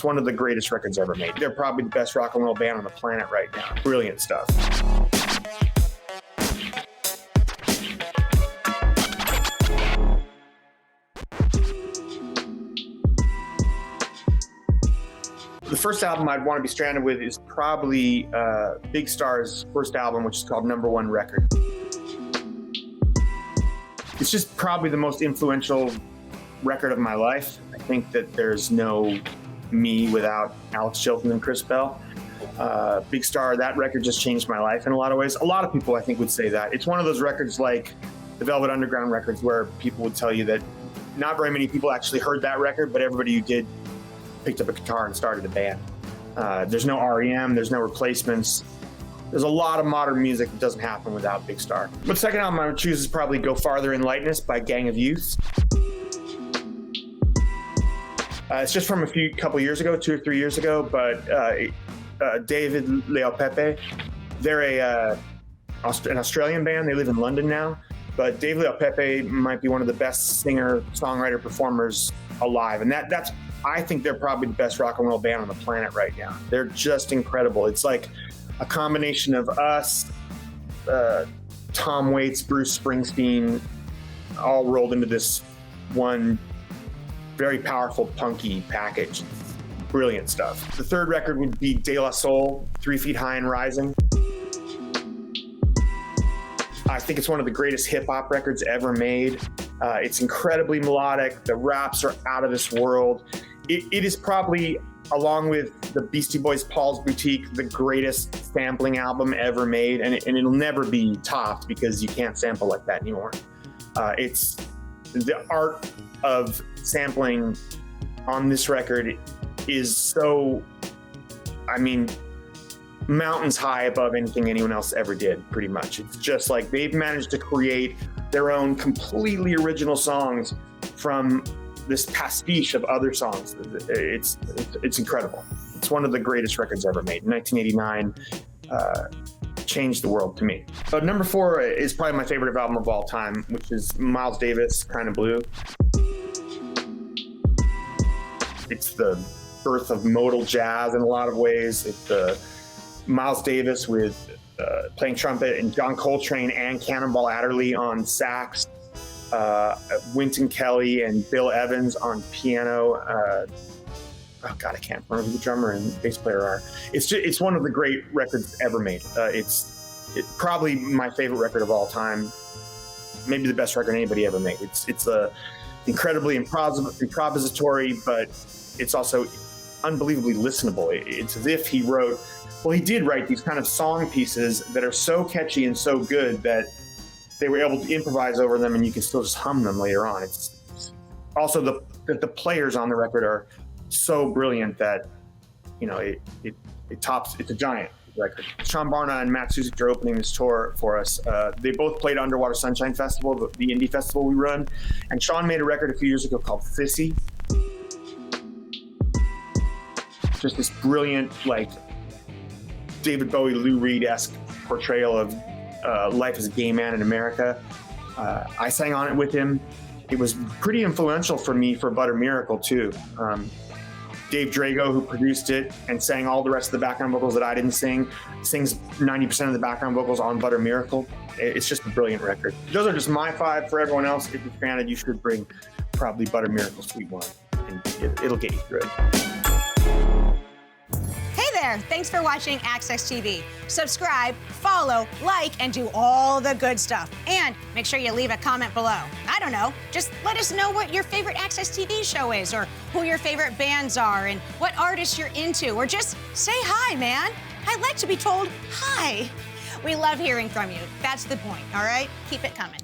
It's one of the greatest records ever made. They're probably the best rock and roll band on the planet right now. Brilliant stuff. The first album I'd want to be stranded with is probably Big Star's first album, which is called Number One Record. It's just probably the most influential record of my life. I think that there's no me without Alex Chilton and Chris Bell. Big Star, that record just changed my life in a lot of ways. A lot of people, I think, would say that. It's one of those records like the Velvet Underground records where people would tell you that not very many people actually heard that record, but everybody who did picked up a guitar and started a band. There's no REM, there's no replacements. There's a lot of modern music that doesn't happen without Big Star. But the second album I would choose is probably Go Farther in Lightness by Gang of Youth. It's just from couple years ago, 2 or 3 years ago, but David Leo Pepe, they're an Australian band. They live in London now, but Dave Leo Pepe might be one of the best singer, songwriter, performers alive. And that's I think they're probably the best rock and roll band on the planet right now. They're just incredible. It's like a combination of us, Tom Waits, Bruce Springsteen, all rolled into this one very powerful, punky package. Brilliant stuff. The third record would be De La Soul, 3 Feet High and Rising. I think it's one of the greatest hip-hop records ever made. It's incredibly melodic. The raps are out of this world. It is probably, along with the Beastie Boys' Paul's Boutique, the greatest sampling album ever made, and it'll never be topped because you can't sample like that anymore. It's the art of sampling on this record is so, mountains high above anything anyone else ever did, pretty much. It's just like they've managed to create their own completely original songs from this pastiche of other songs. It's incredible. It's one of the greatest records ever made. 1989 changed the world to me. But number 4 is probably my favorite album of all time, which is Miles Davis, Kind of Blue. It's the birth of modal jazz in a lot of ways. It's Miles Davis with playing trumpet and John Coltrane and Cannonball Adderley on sax. Wynton Kelly and Bill Evans on piano. I can't remember who the drummer and bass player are. It's one of the great records ever made. It's probably my favorite record of all time. Maybe the best record anybody ever made. It's incredibly improvisatory, but it's also unbelievably listenable. It's as if he did write these kind of song pieces that are so catchy and so good that they were able to improvise over them, and you can still just hum them later on. It's also the players on the record are so brilliant that it's a giant record. Sean Barna and Matt Suzik are opening this tour for us. They both played Underwater Sunshine Festival, the indie festival we run, and Sean made a record a few years ago called Sissy. Just this brilliant, like David Bowie, Lou Reed-esque portrayal of life as a gay man in America. I sang on it with him. It was pretty influential for me for Butter Miracle too. Dave Drago, who produced it and sang all the rest of the background vocals that I didn't sing, sings 90% of the background vocals on Butter Miracle. It's just a brilliant record. Those are just my 5. For everyone else, if you're stranded, you should bring probably Butter Miracle Sweet One, and it'll get you through it. Thanks for watching Access TV. Subscribe, follow, like, and do all the good stuff. And make sure you leave a comment below. I don't know, just let us know what your favorite Access TV show is, or who your favorite bands are, and what artists you're into, or just say hi, man. I like to be told hi. We love hearing from you. That's the point, all right? Keep it coming.